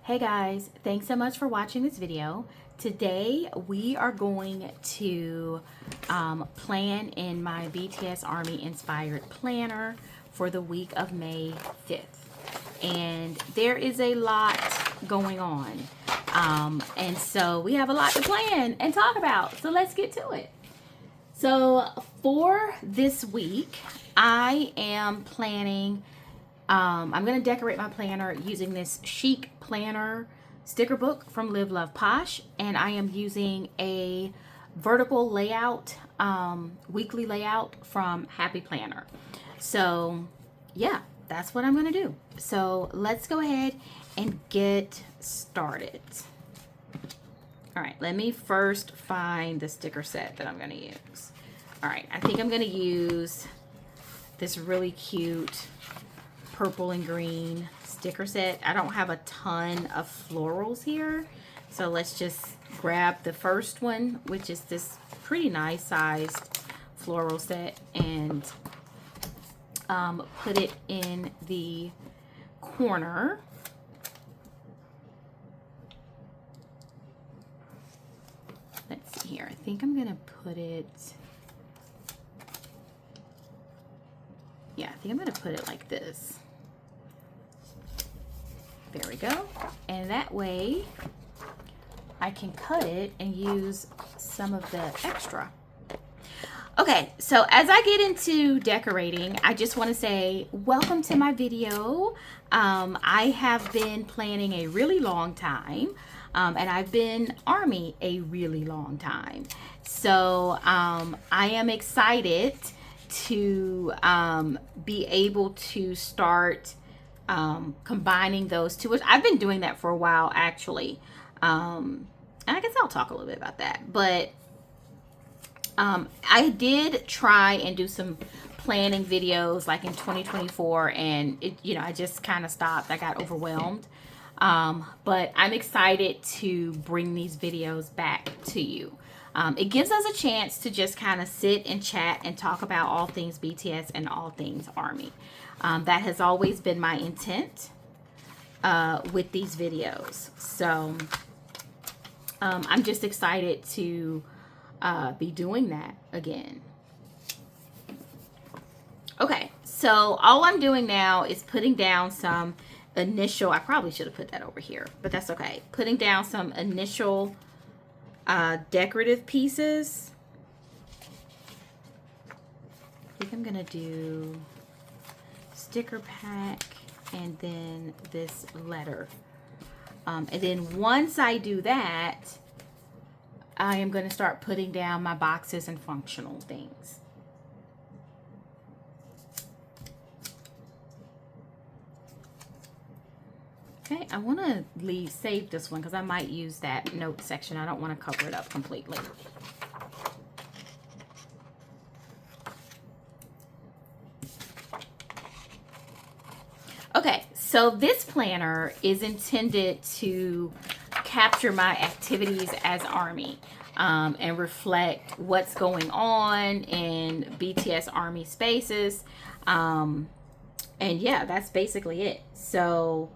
Hey guys, thanks so much for watching this video. Today we are going to plan in my BTS ARMy inspired planner for the week of May 5th. And there is a lot going on. And so we have a lot to plan and talk about. So let's get to it. So for this week, I am planning I'm going to decorate my planner using this chic planner sticker book from Live Love Posh, and I am using a vertical layout, weekly layout from Happy Planner. So yeah, that's what I'm going to do. So let's go ahead and get started. All right, let me first find the sticker set that I'm going to use. All right, I think I'm going to use this really cute purple and green sticker set. I don't have a ton of florals here, so let's just grab the first one, which is this pretty nice sized floral set, and put it in the corner. Let's see here. I think I'm gonna put it, yeah, I think I'm gonna put it like this. There we go. And that way I can cut it and use some of the extra. Okay, so as I get into decorating, I just want to say welcome to my video. I have been planning a really long time, and I've been ARMy a really long time. So I am excited to be able to start combining those two. I've been doing that for a while, actually. And I guess I'll talk a little bit about that. But I did try and do some planning videos like in 2024, and I just kind of stopped. I got overwhelmed. But I'm excited to bring these videos back to you. It gives us a chance to just kind of sit and chat and talk about all things BTS and all things ARMy. That has always been my intent with these videos. So I'm just excited to be doing that again. Okay, so all I'm doing now is putting down some initial, I probably should have put that over here, but that's okay. Putting down some initial decorative pieces. I think I'm gonna do sticker pack and then this letter. And then once I do that, I am going to start putting down my boxes and functional things. Okay, I want to save this one because I might use that note section. I don't want to cover it up completely. Okay, so this planner is intended to capture my activities as ARMy and reflect what's going on in BTS ARMy spaces. And yeah, that's basically it. So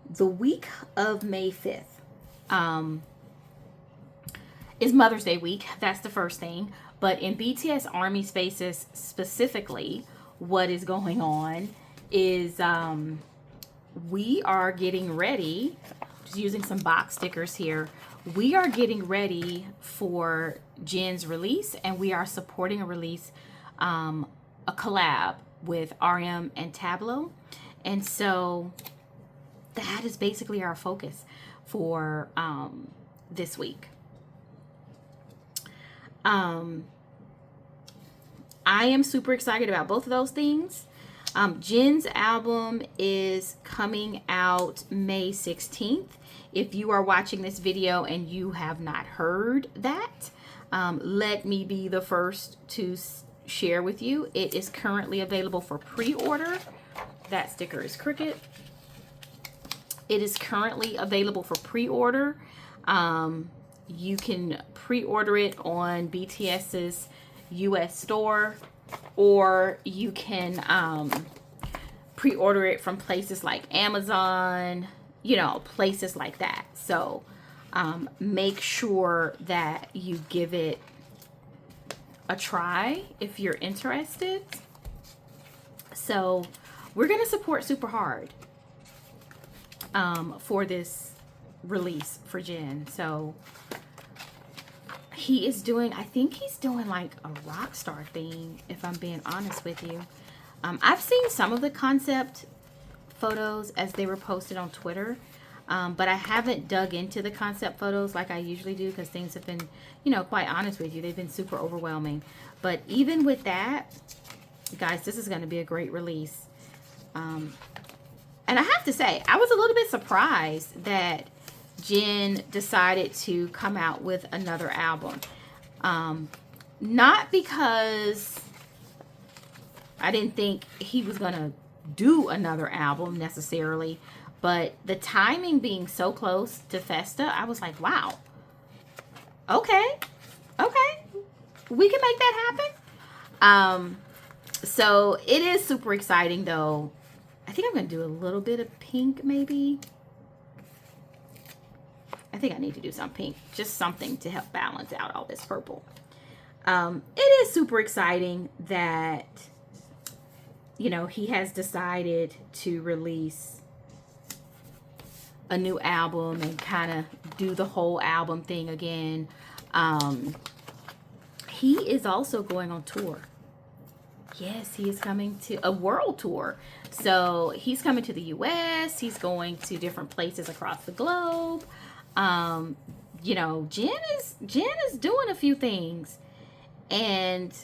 the week of May 5th is Mother's Day week. That's the first thing. But in BTS ARMy spaces specifically, what is going on is we are getting ready, just using some box stickers here, we are getting ready for Jin's release, and we are supporting a release, a collab with RM and Tableau. And so that is basically our focus for this week. I am super excited about both of those things. Jin's album is coming out May 16th. If you are watching this video and you have not heard that, let me be the first to share with you. It is currently available for pre-order. That sticker is crooked. It is currently available for pre-order. You can pre-order it on BTS's US store, or you can pre-order it from places like Amazon, you know, places like that. So make sure that you give it a try if you're interested. So we're gonna support super hard for this release for Jin. So he is doing, I think he's doing like a rock star thing, if I'm being honest with you. I've seen some of the concept photos as they were posted on Twitter, but I haven't dug into the concept photos like I usually do, because things have been, you know, quite honest with you, they've been super overwhelming. But even with that, guys, this is going to be a great release. And I have to say, I was a little bit surprised that Jin decided to come out with another album. Not because I didn't think he was going to do another album necessarily, but the timing being so close to Festa, I was like, wow, okay, we can make that happen. So it is super exciting though. I think I'm going to do a little bit of pink maybe. I think I need to do some pink, just something to help balance out all this purple. It is super exciting that, you know, he has decided to release a new album and kind of do the whole album thing again. He is also going on tour. Yes, he is coming to a world tour. So he's coming to the US. He's going to different places across the globe. You know, Jin is doing a few things. And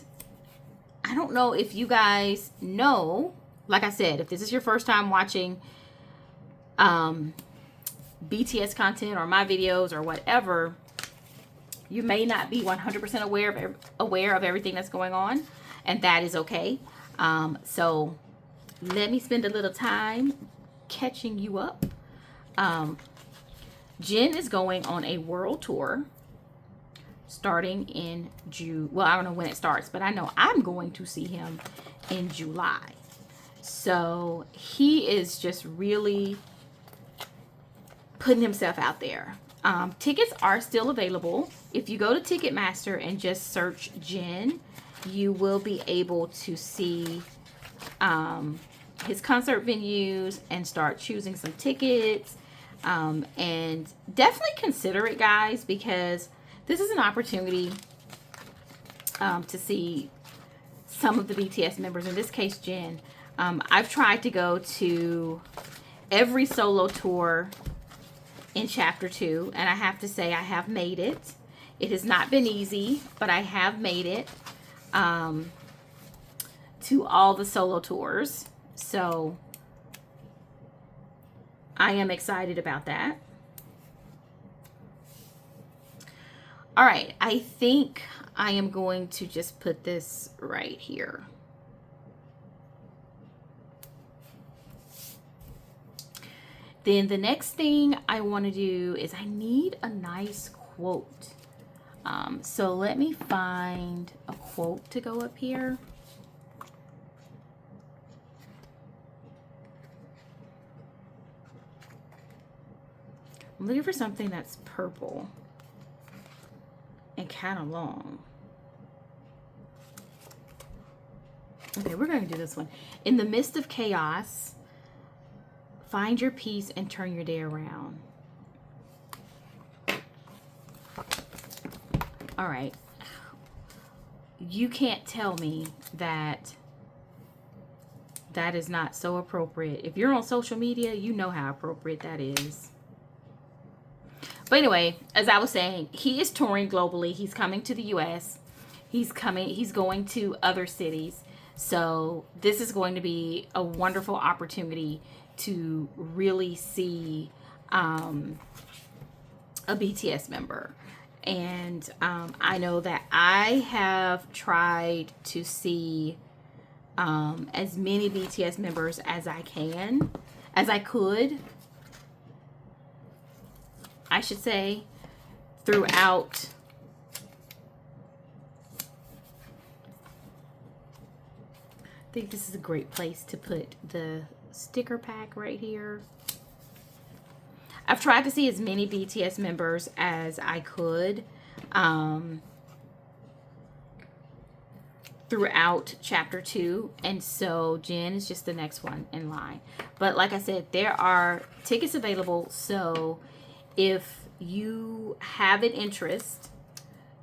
I don't know if you guys know, like I said, if this is your first time watching BTS content or my videos or whatever, you may not be 100% aware of everything that's going on, and that is okay. So let me spend a little time catching you up. Jin is going on a world tour starting in June. Well, I don't know when it starts, but I know I'm going to see him in July. So he is just really putting himself out there. Tickets are still available. If you go to Ticketmaster and just search Jin, you will be able to see his concert venues and start choosing some tickets. And definitely consider it, guys, because this is an opportunity to see some of the BTS members, in this case Jin. I've tried to go to every solo tour in chapter 2, and I have to say I have made it. It has not been easy, but I have made it to all the solo tours. So I am excited about that. All right, I think I am going to just put this right here. Then the next thing I want to do is I need a nice quote. So let me find a quote to go up here. I'm looking for something that's purple and kind of long. Okay, we're going to do this one. In the midst of chaos, find your peace and turn your day around. All right. You can't tell me that that is not so appropriate. If you're on social media, you know how appropriate that is. But anyway, as I was saying, he is touring globally. He's coming to the US. He's going to other cities. So this is going to be a wonderful opportunity to really see a BTS member. And I know that I have tried to see as many BTS members as I could, I should say, throughout I think this is a great place to put the sticker pack right here. I've tried to see as many BTS members as I could throughout chapter 2, and so Jin is just the next one in line. But like I said, there are tickets available, so if you have an interest,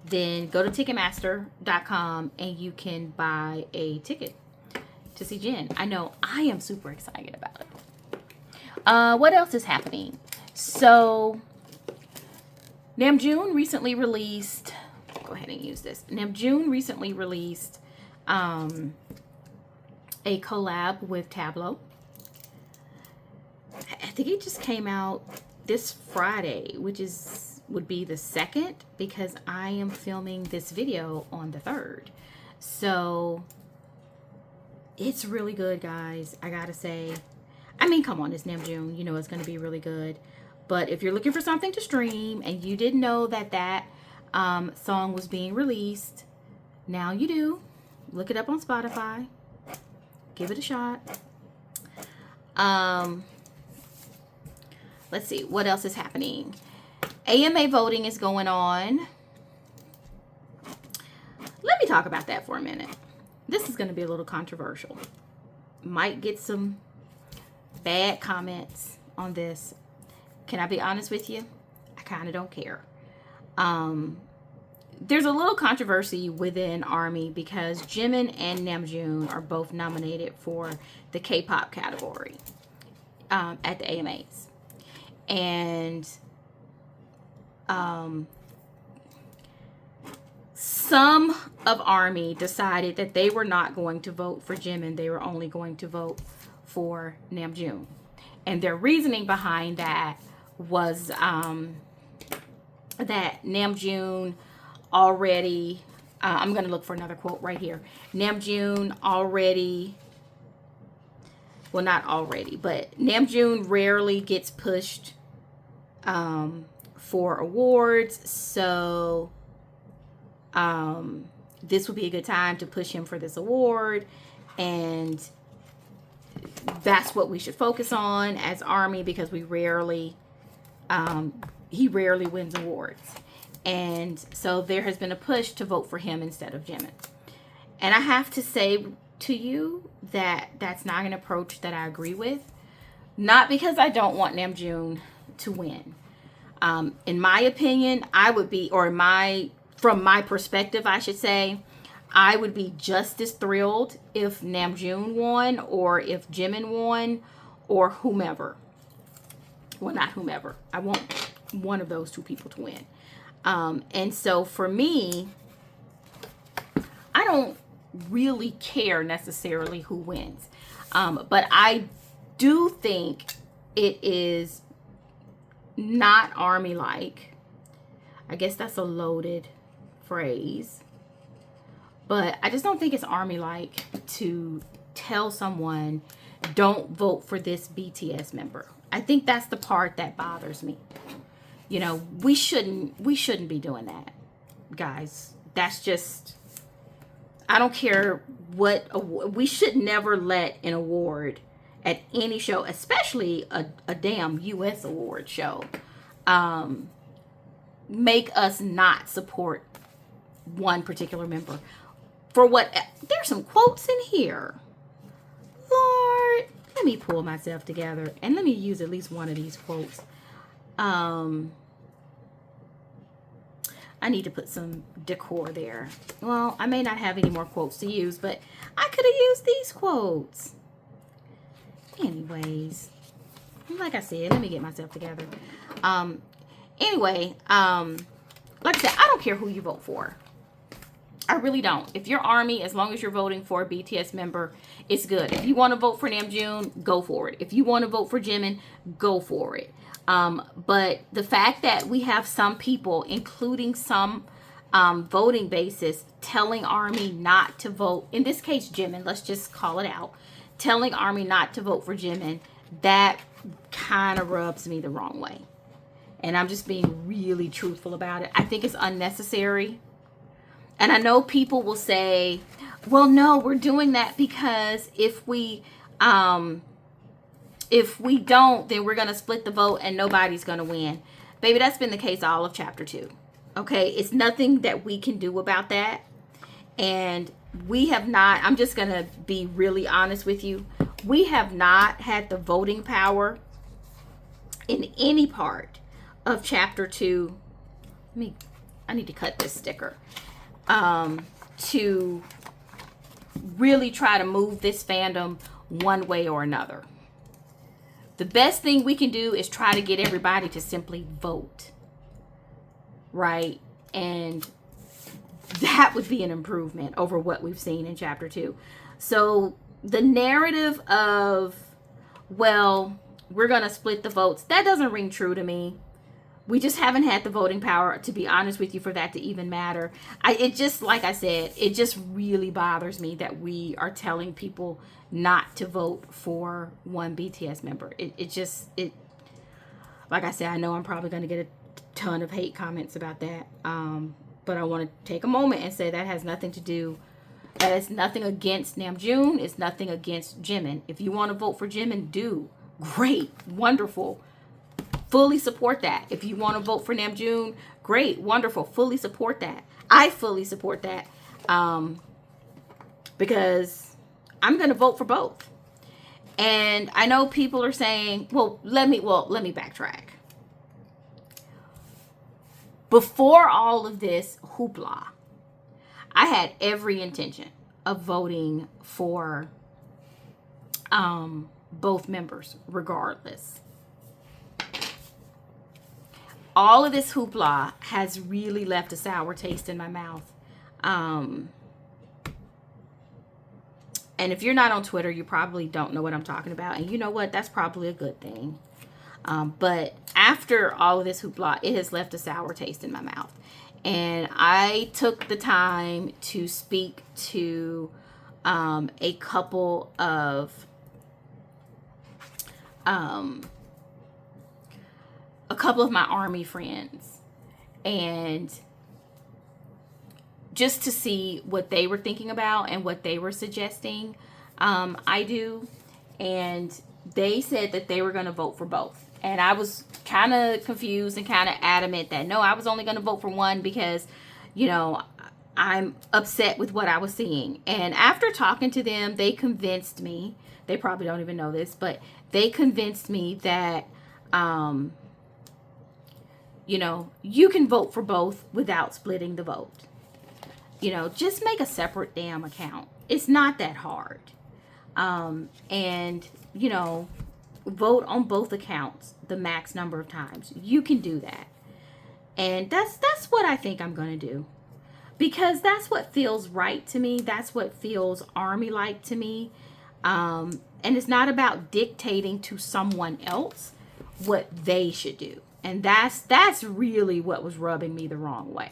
then go to Ticketmaster.com and you can buy a ticket to see Jin. I know I am super excited about it. What else is happening? So Namjoon recently released, go ahead and use this. Namjoon recently released a collab with Tableau. I think it just came out this Friday, which would be the 2nd, because I am filming this video on the 3rd. So it's really good, guys. I gotta say, I mean, come on, it's Namjoon. You know it's gonna be really good. But if you're looking for something to stream and you didn't know that song was being released, now you do. Look it up on Spotify. Give it a shot. Let's see, what else is happening? AMA voting is going on. Let me talk about that for a minute. This is going to be a little controversial. Might get some bad comments on this. Can I be honest with you? I kind of don't care. There's a little controversy within ARMY because Jimin and Namjoon are both nominated for the K-pop category at the AMAs. And some of ARMY decided that they were not going to vote for Jimin. They were only going to vote for Namjoon. And their reasoning behind that was that Namjoon already, I'm going to look for another quote right here. Namjoon already, well, not already, but Namjoon rarely gets pushed for awards, so this would be a good time to push him for this award, and that's what we should focus on as ARMY, because we rarely, he rarely wins awards. And so there has been a push to vote for him instead of Jimin. And I have to say to you that that's not an approach that I agree with. Not because I don't want Namjoon to win. In my opinion, I would be, or from my perspective, I should say, I would be just as thrilled if Namjoon won, or if Jimin won, or whomever. Well, not whomever. I want one of those two people to win. And so for me, I don't really care necessarily who wins. But I do think it is not ARMY-like. I guess that's a loaded phrase. But I just don't think it's ARMY-like to tell someone, don't vote for this BTS member. I think that's the part that bothers me. You know, we shouldn't be doing that, guys. That's just, I don't care what, we should never let an award at any show, especially a damn US award show, make us not support one particular member. For what, there's some quotes in here. Lord, let me pull myself together and let me use at least one of these quotes. I need to put some decor there. Well, I may not have any more quotes to use, but I could have used these quotes. Anyways, like I said, let me get myself together. Anyway, like I said, I don't care who you vote for. I really don't. If you're ARMY, as long as you're voting for a BTS member, it's good. If you want to vote for Namjoon, go for it. If you want to vote for Jimin, go for it. But the fact that we have some people, including some voting bases, telling ARMY not to vote, in this case Jimin, let's just call it out, telling ARMY not to vote for Jimin, that kind of rubs me the wrong way. And I'm just being really truthful about it. I think it's unnecessary. And I know people will say, well, no, we're doing that because if we if we don't, then we're going to split the vote and nobody's going to win. Baby, that's been the case all of chapter 2. Okay, it's nothing that we can do about that. And we have not, I'm just going to be really honest with you. We have not had the voting power in any part of chapter 2. I need to cut this sticker. To really try to move this fandom one way or another. The best thing we can do is try to get everybody to simply vote. Right? And that would be an improvement over what we've seen in chapter 2. So the narrative of, well, we're going to split the votes, that doesn't ring true to me. We just haven't had the voting power, to be honest with you, for that to even matter. It just, like I said, it just really bothers me that we are telling people not to vote for one BTS member. It just, like I said, I know I'm probably going to get a ton of hate comments about that. But I want to take a moment and say that has nothing to do, that is nothing against Namjoon. It's nothing against Jimin. If you want to vote for Jimin, do. Great. Wonderful. Fully support that. If you want to vote for Namjoon, great, wonderful, fully support that. I fully support that because I'm going to vote for both. And I know people are saying, well, let me backtrack. Before all of this hoopla, I had every intention of voting for both members regardless. All of this hoopla has really left a sour taste in my mouth. And if you're not on Twitter, you probably don't know what I'm talking about. And you know what? That's probably a good thing. But after all of this hoopla, it has left a sour taste in my mouth. And I took the time to speak to a couple of my ARMY friends, and just to see what they were thinking about and what they were suggesting I do. And they said that they were going to vote for both. And I was kind of confused and kind of adamant that no, I was only going to vote for one because, you know, I'm upset with what I was seeing. And after talking to them, they convinced me, they probably don't even know this, but they convinced me that you know, you can vote for both without splitting the vote. You know, just make a separate damn account. It's not that hard. And, you know, vote on both accounts the max number of times. You can do that. And that's what I think I'm going to do. Because that's what feels right to me. That's what feels ARMY-like to me. And it's not about dictating to someone else what they should do. And that's really what was rubbing me the wrong way.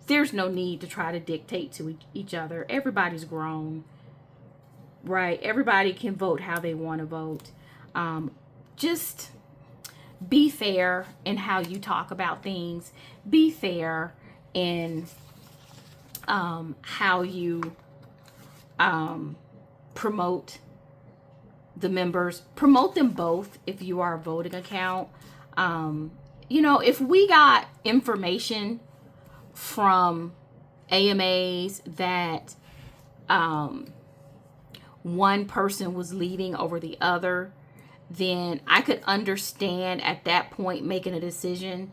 There's no need to try to dictate to each other. Everybody's grown, right? Everybody can vote how they want to vote. Just be fair in how you talk about things. Be fair in how you promote the members. Promote them both if you are a voting account. You know, if we got information from AMAs that one person was leading over the other, then I could understand at that point making a decision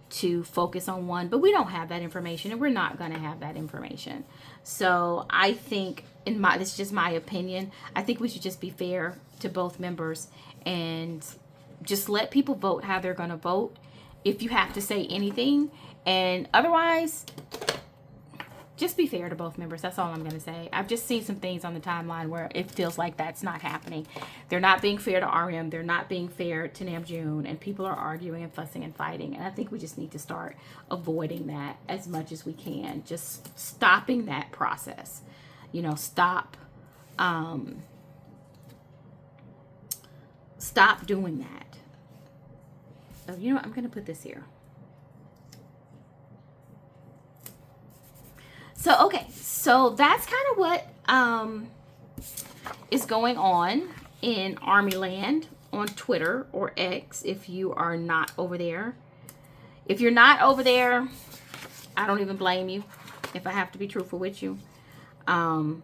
to focus on one. But we don't have that information, and we're not going to have that information. So I think, this is just my opinion, I think we should just be fair to both members and just let people vote how they're going to vote if you have to say anything. And otherwise, just be fair to both members. That's all I'm going to say. I've just seen some things on the timeline where it feels like that's not happening. They're not being fair to RM. They're not being fair to Namjoon. And people are arguing and fussing and fighting. And I think we just need to start avoiding that as much as we can. Just stopping that process. You know, stop doing that. Oh, you know what? I'm going to put this here. So, okay, so that's kind of what is going on in Army Land on Twitter or X if you are not over there. If you're not over there, I don't even blame you, if I have to be truthful with you. All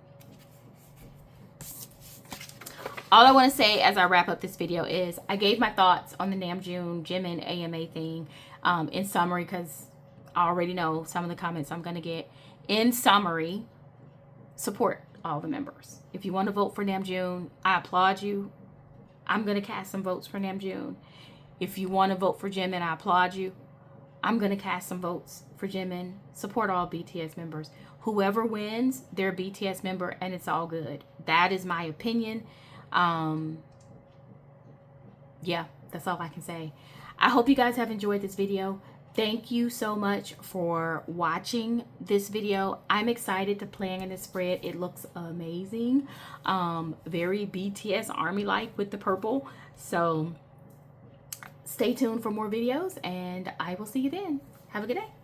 I want to say as I wrap up this video is I gave my thoughts on the Namjoon Jimin AMA thing in summary, because I already know some of the comments I'm going to get. In summary, support all the members. If you want to vote for Namjoon, I applaud you. I'm going to cast some votes for Namjoon. If you want to vote for Jimin, I applaud you. I'm going to cast some votes for Jimin. Support all BTS members. Whoever wins, they're a BTS member, and it's all good. That is my opinion. Yeah, that's all I can say. I hope you guys have enjoyed this video. Thank you so much for watching this video. I'm excited to plan in this spread. It looks amazing. Very BTS ARMy-like with the purple. So stay tuned for more videos, and I will see you then. Have a good day.